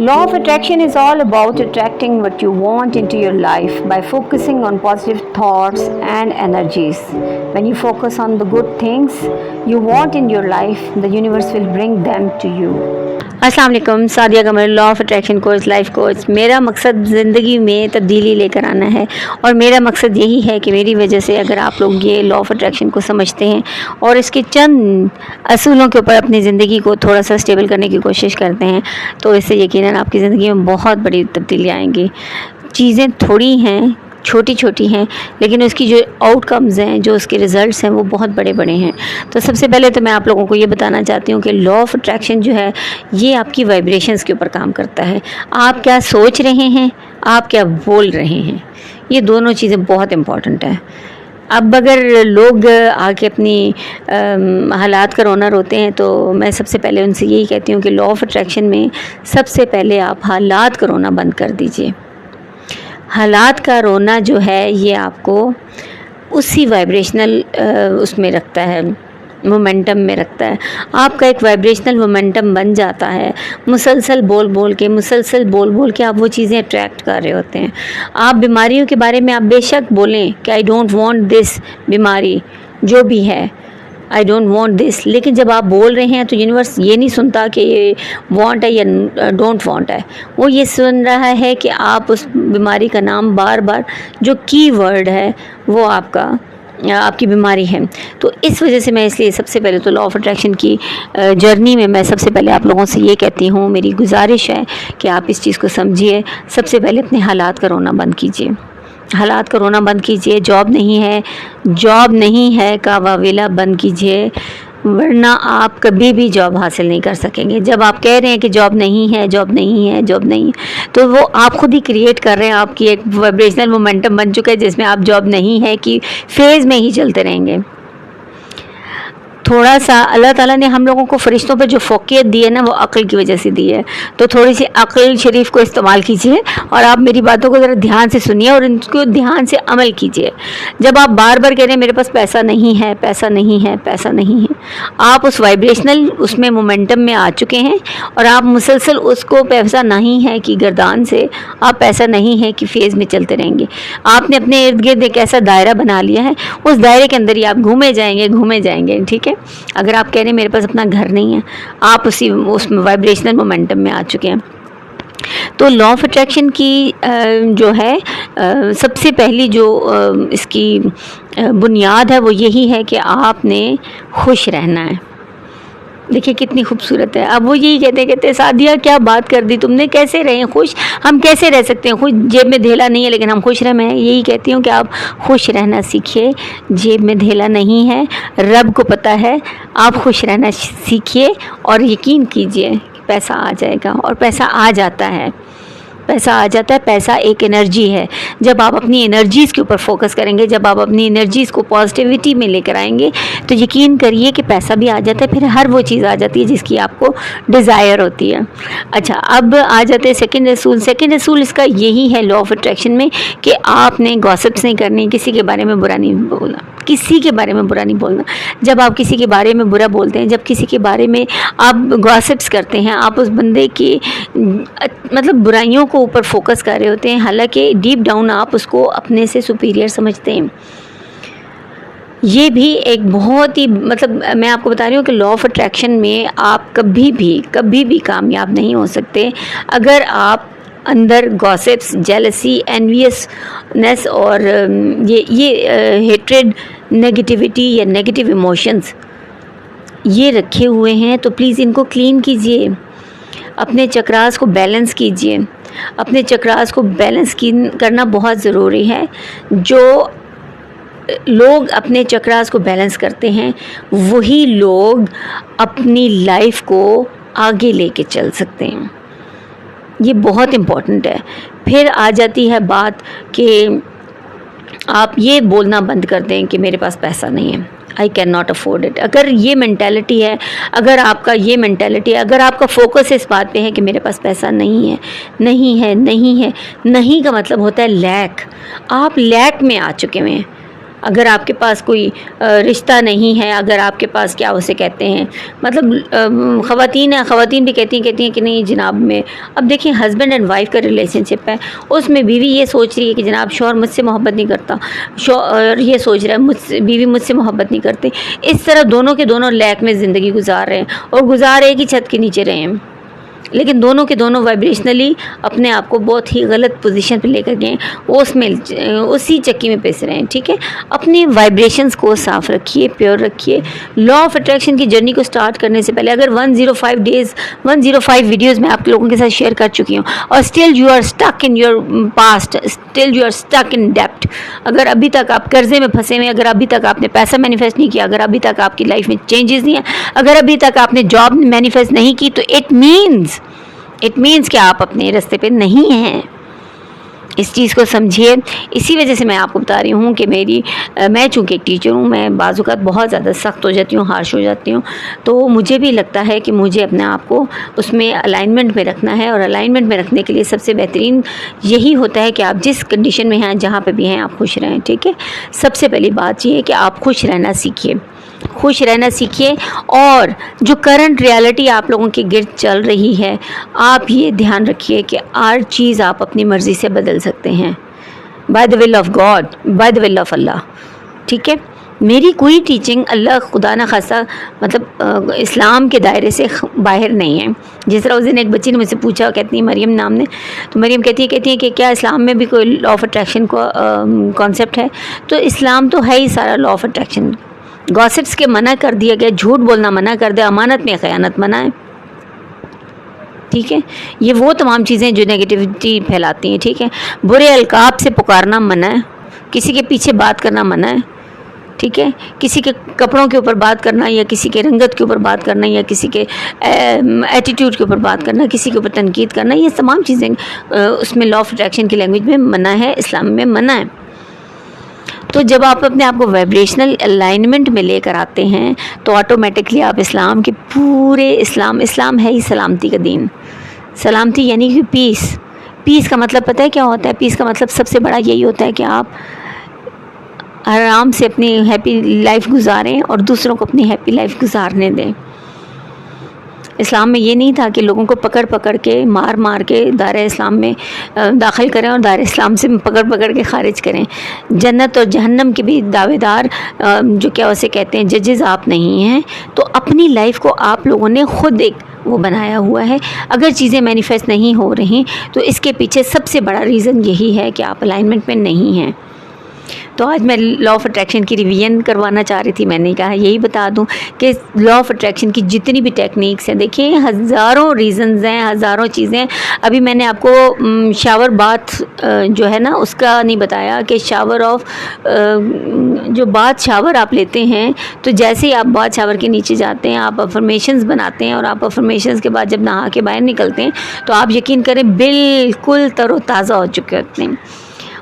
Law of attraction is all about attracting what you want into your life by focusing on positive thoughts and energies. When you focus on the good things you want in your life, the universe will bring them to you. अस्सलाम वालेकुम, Sadia Qamar, law of attraction coach, life coach. मेरा मकसद ज़िंदगी में तब्दीली लेकर आना है और मेरा मकसद यही है कि मेरी वजह से अगर आप लोग ये लॉ ऑफ अट्रैक्शन को समझते हैं और इसके चंद असूलों के ऊपर अपनी ज़िंदगी को थोड़ा सा स्टेबल करने की कोशिश करते हैं तो इससे यकीनन आपकी ज़िंदगी में बहुत बड़ी तब्दीली आएंगी। चीज़ें थोड़ी हैं, छोटी छोटी हैं, लेकिन उसकी जो आउटकम्स हैं, जो उसके रिज़ल्ट्स हैं, वो बहुत बड़े बड़े हैं। तो सबसे पहले तो मैं आप लोगों को ये बताना चाहती हूँ कि लॉ ऑफ अट्रैक्शन जो है ये आपकी वाइब्रेशंस के ऊपर काम करता है। आप क्या सोच रहे हैं, आप क्या बोल रहे हैं, ये दोनों चीज़ें बहुत इम्पॉर्टेंट है। अब अगर लोग आके अपनी हालात का रोना रोते हैं तो मैं सबसे पहले उनसे यही कहती हूँ कि लॉ ऑफ अट्रैक्शन में सबसे पहले आप हालात का रोना बंद कर दीजिए। हालात का रोना जो है ये आपको उसी वाइब्रेशनल उसमें रखता है, मोमेंटम में रखता है। आपका एक वाइब्रेशनल मोमेंटम बन जाता है। मुसलसल बोल बोल के आप वो चीज़ें अट्रैक्ट कर रहे होते हैं। आप बीमारियों के बारे में आप बेशक बोलें कि आई डोंट वांट दिस बीमारी, जो भी है आई डोंट वांट दिस, लेकिन जब आप बोल रहे हैं तो यूनिवर्स ये नहीं सुनता कि ये वांट है या डोंट वांट है। वो ये सुन रहा है कि आप उस बीमारी का नाम बार बार, जो की वर्ड है वो आपकी बीमारी है। तो इस वजह से मैं इसलिए सबसे पहले तो लॉ ऑफ अट्रैक्शन की जर्नी में मैं सबसे पहले आप लोगों से ये कहती हूँ, मेरी गुजारिश है कि आप इस चीज़ को समझिए। सबसे पहले अपने हालात का रोना बंद कीजिए, हालात का रोना बंद कीजिए। जॉब नहीं है का वावेला बंद कीजिए, वरना आप कभी भी जॉब हासिल नहीं कर सकेंगे। जब आप कह रहे हैं कि जॉब नहीं है, तो वो आप खुद ही क्रिएट कर रहे हैं। आपकी एक वाइब्रेशनल मोमेंटम बन चुका है जिसमें आप जॉब नहीं है कि फेज़ में ही चलते रहेंगे। थोड़ा सा अल्लाह ताला ने हम लोगों को फरिश्तों पर जो फ़ोक़ियत दी है ना, वो अक़ल की वजह से दी है। तो थोड़ी सी अक़ल शरीफ को इस्तेमाल कीजिए और आप मेरी बातों को ज़रा ध्यान से सुनिए और इनको ध्यान से अमल कीजिए। जब आप बार बार कह रहे हैं मेरे पास पैसा नहीं है, आप उस वाइब्रेशनल उसमें मोमेंटम में आ चुके हैं और आप मुसलसल उसको पैसा नहीं है कि गर्दान से, आप पैसा नहीं है कि फेज़ में चलते रहेंगे। आपने अपने इर्द गिर्द एक ऐसा दायरा बना लिया है, उस दायरे के अंदर ही आप घूमे जाएंगे। ठीक है, अगर आप कह रहे हैं मेरे पास अपना घर नहीं है, आप उस वाइब्रेशनल मोमेंटम में आ चुके हैं। तो लॉ ऑफ अट्रैक्शन की जो है सबसे पहली जो इसकी बुनियाद है वो यही है कि आपने खुश रहना है। देखिए कितनी खूबसूरत है। अब वो यही कहते हैं सादिया क्या बात कर दी तुमने, कैसे रहें खुश, हम कैसे रह सकते हैं खुश, जेब में धेला नहीं है लेकिन हम खुश रहें। मैं यही कहती हूँ कि आप खुश रहना सीखिए। जेब में धेला नहीं है, रब को पता है। आप खुश रहना सीखिए और यकीन कीजिए कि पैसा आ जाएगा, और पैसा आ जाता है। पैसा एक एनर्जी है। जब आप अपनी एनर्जीज़ के ऊपर फोकस करेंगे, जब आप अपनी एनर्जीज़ को पॉजिटिविटी में लेकर आएंगे तो यकीन करिए कि पैसा भी आ जाता है। फिर हर वो चीज़ आ जाती है जिसकी आपको डिज़ायर होती है। अच्छा, अब आ जाते हैं सेकंड रसूल इसका यही है लॉ ऑफ अट्रैक्शन में कि आपने गॉसिप्स नहीं करनी, किसी के बारे में बुरा नहीं बोलना। जब आप किसी के बारे में बुरा बोलते हैं, जब किसी के बारे में आप गॉसिप्स करते हैं, आप उस बंदे की मतलब बुराइयों को ऊपर फोकस कर रहे होते हैं, हालांकि डीप डाउन आप उसको अपने से सुपीरियर समझते हैं। ये भी एक बहुत ही मतलब मैं आपको बता रही हूँ कि लॉ ऑफ अट्रैक्शन में आप कभी भी कामयाब नहीं हो सकते अगर आप अंदर गॉसिप्स, जेलसी, एनवियसनेस और ये हेट्रेड, नेगेटिविटी या नेगेटिव इमोशंस ये रखे हुए हैं। तो प्लीज़ इनको क्लीन कीजिए, अपने चक्रास को बैलेंस कीजिए। अपने चक्रास को बैलेंस करना बहुत ज़रूरी है। जो लोग अपने चक्रास को बैलेंस करते हैं वही लोग अपनी लाइफ को आगे लेके चल सकते हैं। ये बहुत इम्पॉर्टेंट है। फिर आ जाती है बात कि आप ये बोलना बंद कर दें कि मेरे पास पैसा नहीं है, I can not afford it. अगर ये मैंटेलिटी है, अगर आपका फोकस इस बात पे है कि मेरे पास पैसा नहीं है, नहीं का मतलब होता है लैक। आप लैक में आ चुके हैं। अगर आपके पास कोई रिश्ता नहीं है, अगर आपके पास क्या उसे कहते हैं, मतलब ख़वातीन भी कहती हैं कि नहीं जनाब में, अब देखिए हस्बैंड एंड वाइफ का रिलेशनशिप है, उसमें बीवी ये सोच रही है कि जनाब शौहर मुझसे मोहब्बत नहीं करता, शौहर ये सोच रहा है बीवी मुझसे मोहब्बत नहीं करती। इस तरह दोनों के दोनों लैक में ज़िंदगी गुजार रहे हैं और गुजार एक ही छत के नीचे रहे हैं, लेकिन दोनों के दोनों वाइब्रेशनली अपने आप को बहुत ही गलत पोजीशन पे लेकर गए, उसी चक्की में पिस रहे हैं। ठीक है, अपने वाइब्रेशंस को साफ रखिए, प्योर रखिए। लॉ ऑफ अट्रैक्शन की जर्नी को स्टार्ट करने से पहले, अगर 105 वीडियोस मैं आप लोगों के साथ शेयर कर चुकी हूँ और still you are stuck in your past, still you are stuck in डेप्ट, अगर अभी तक आप कर्जे में फंसे हुए, अगर अभी तक आपने पैसा मैनिफेस्ट नहीं किया, अगर अभी तक आपकी लाइफ में चेंजेस नहीं है, अगर अभी तक आपने जॉब मैनिफेस्ट नहीं की, तो इट मीन्स कि आप अपने रास्ते पे नहीं हैं। इस चीज़ को समझिए। इसी वजह से मैं आपको बता रही हूँ कि मैं चूँकि एक टीचर हूँ, मैं बाज़-औक़ात बहुत ज़्यादा सख्त हो जाती हूँ, हार्श हो जाती हूँ, तो मुझे भी लगता है कि मुझे अपने आप को उसमें अलाइनमेंट में रखना है, और अलाइनमेंट में रखने के लिए सबसे बेहतरीन यही होता है कि आप जिस कंडीशन में हैं, जहाँ पे भी हैं, आप खुश रहें। ठीक है, सबसे पहली बात ये है कि आप खुश रहना सीखिए, और जो करंट रियलिटी आप लोगों के गिर्द चल रही है, आप ये ध्यान रखिए कि हर चीज़ आप अपनी मर्ज़ी से बदल सकते हैं, by the will of God, by the will of Allah. ठीक है, मेरी कोई टीचिंग अल्लाह खुदा ना खासा मतलब इस्लाम के दायरे से बाहर नहीं है। जिस तरह उस दिन एक बच्ची ने मुझसे पूछा, कहती है मरियम नाम ने, तो मरियम कहती है कि क्या इस्लाम में भी कोई लॉ ऑफ अट्रैक्शन का कॉन्सेप्ट है? तो इस्लाम तो है ही सारा लॉ ऑफ अट्रैक्शन। गॉसिप्स के मना कर दिया गया, झूठ बोलना मना कर दिया, अमानत में ख़यानत मना है। ठीक है, ये वो तमाम चीज़ें जो नेगेटिविटी फैलाती हैं। ठीक है, बुरे अलकाब से पुकारना मना है, किसी के पीछे बात करना मना है। ठीक है, किसी के कपड़ों के ऊपर बात करना, या किसी के रंगत के ऊपर बात करना, या किसी के एटीट्यूड के ऊपर बात करना, किसी के ऊपर तनकीद करना, ये तमाम चीज़ें उसमें लॉ ऑफ अट्रैक्शन की लैंग्वेज में मना है, इस्लाम में मना है। तो जब आप अपने आप को वाइब्रेशनल अलाइनमेंट में लेकर आते हैं, तो ऑटोमेटिकली आप इस्लाम के पूरे इस्लाम है ही सलामती का दीन। सलामती यानी कि पीस का मतलब पता है क्या होता है? पीस का मतलब सबसे बड़ा यही होता है कि आप आराम से अपनी हैप्पी लाइफ गुजारें और दूसरों को अपनी हैप्पी लाइफ गुजारने दें। इस्लाम में ये नहीं था कि लोगों को पकड़ के मार के दायरे इस्लाम में दाखिल करें और दायरे इस्लाम से पकड़ के ख़ारिज करें। जन्नत और जहन्नम के भी दावेदार जो क्या उसे कहते हैं जजेस आप नहीं हैं। तो अपनी लाइफ को आप लोगों ने ख़ुद एक वो बनाया हुआ है। अगर चीज़ें मैनिफेस्ट नहीं हो रही तो इसके पीछे सबसे बड़ा रीज़न यही है कि आप अलाइनमेंट में नहीं हैं। तो आज मैं लॉ ऑफ अट्रैक्शन की रिवीजन करवाना चाह रही थी। मैंने कहा यही बता दूं कि लॉ ऑफ अट्रैक्शन की जितनी भी टेक्निक्स हैं, देखिए हज़ारों रीज़न्स हैं, हज़ारों चीज़ें। अभी मैंने आपको शावर बाथ जो है ना उसका नहीं बताया कि जो बाथ शावर आप लेते हैं, तो जैसे ही आप बाथ शावर के नीचे जाते हैं, आप अफर्मेशंस बनाते हैं, और आप अफर्मेशंस के बाद जब नहा के बाहर निकलते हैं तो आप यकीन करें बिल्कुल तरोताज़ा हो चुके होते हैं।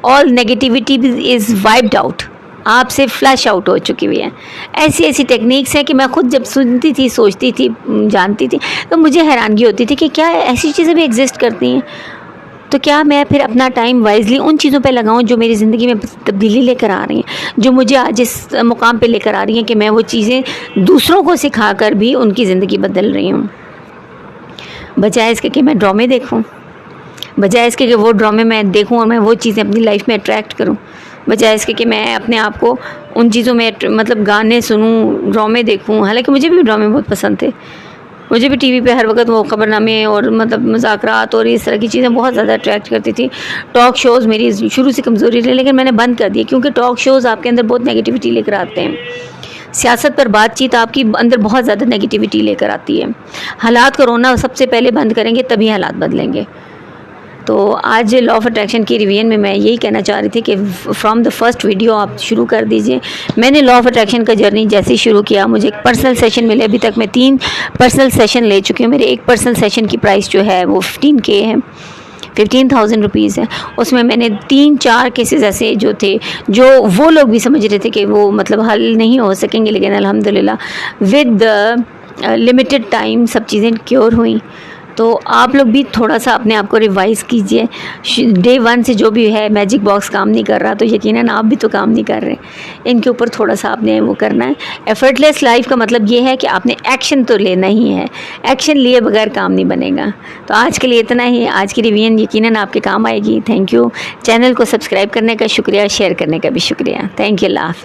All negativity is wiped out, आपसे फ्लैश आउट हो चुकी हुई है। ऐसी टेक्निक्स हैं कि मैं खुद जब सुनती थी, सोचती थी, जानती थी, तो मुझे हैरानगी होती थी कि क्या ऐसी चीज़ें भी एग्जिस्ट करती हैं। तो क्या मैं फिर अपना टाइम वाइजली उन चीज़ों पे लगाऊं जो मेरी ज़िंदगी में तब्दीली लेकर आ रही हैं, जो मुझे आज इस मुकाम पे लेकर आ रही हैं कि मैं वो चीज़ें दूसरों को सिखाकर भी उनकी ज़िंदगी बदल रही हूँ। बजाय इसके कि मैं ड्रामे देखूँ, बजाय इसके कि वो ड्रामे मैं देखूं और मैं वो चीज़ें अपनी लाइफ में अट्रैक्ट करूं, बजाय इसके कि मैं अपने आप को उन चीज़ों में मतलब गाने सुनूं, ड्रामे देखूं। हालांकि मुझे भी ड्रामे बहुत पसंद थे, मुझे भी टीवी पे हर वक्त वो खबरनामे और मतलब मुज़ाकरात और इस तरह की चीज़ें बहुत ज़्यादा अट्रैक्ट करती थी। टॉक शोज़ मेरी शुरू से कमज़ोरी रही, लेकिन मैंने बंद कर दिया क्योंकि टॉक शोज़ आपके अंदर बहुत नेगेटिविटी लेकर आते हैं। सियासत पर बातचीत आपकी अंदर बहुत ज़्यादा नेगेटिविटी लेकर आती है। हालात को रोना सबसे पहले बंद करेंगे तभी हालात बदलेंगे। तो आज लॉ ऑफ अट्रैक्शन की रिवीजन में मैं यही कहना चाह रही थी कि फ्रॉम द फर्स्ट वीडियो आप शुरू कर दीजिए। मैंने लॉ ऑफ अट्रैक्शन का जर्नी जैसे ही शुरू किया, मुझे एक पर्सनल सेशन मिले। अभी तक मैं 3 पर्सनल सेशन ले चुकी हूँ। मेरे एक पर्सनल सेशन की प्राइस जो है वो 15K है, 15,000 रुपीज़ है। उसमें मैंने 3-4 केसेस ऐसे जो थे, जो वो लोग भी समझ रहे थे कि वो मतलब हल नहीं हो सकेंगे, लेकिन अल्हम्दुलिल्लाह विद लिमिटेड टाइम सब चीज़ें क्योर हुई। तो आप लोग भी थोड़ा सा अपने आप को रिवाइज़ कीजिए। डे 1 से जो भी है मैजिक बॉक्स काम नहीं कर रहा तो यकीनन आप भी तो काम नहीं कर रहे। इनके ऊपर थोड़ा सा आपने वो करना है। एफर्टलेस लाइफ का मतलब ये है कि आपने एक्शन तो लेना ही है, एक्शन लिए बगैर काम नहीं बनेगा। तो आज के लिए इतना ही। आज की रिवीजन यकीनन आपके काम आएगी। Thank you. चैनल को सब्सक्राइब करने का शुक्रिया, शेयर करने का भी शुक्रिया। Thank you. अल्लाह हाफ़िज़।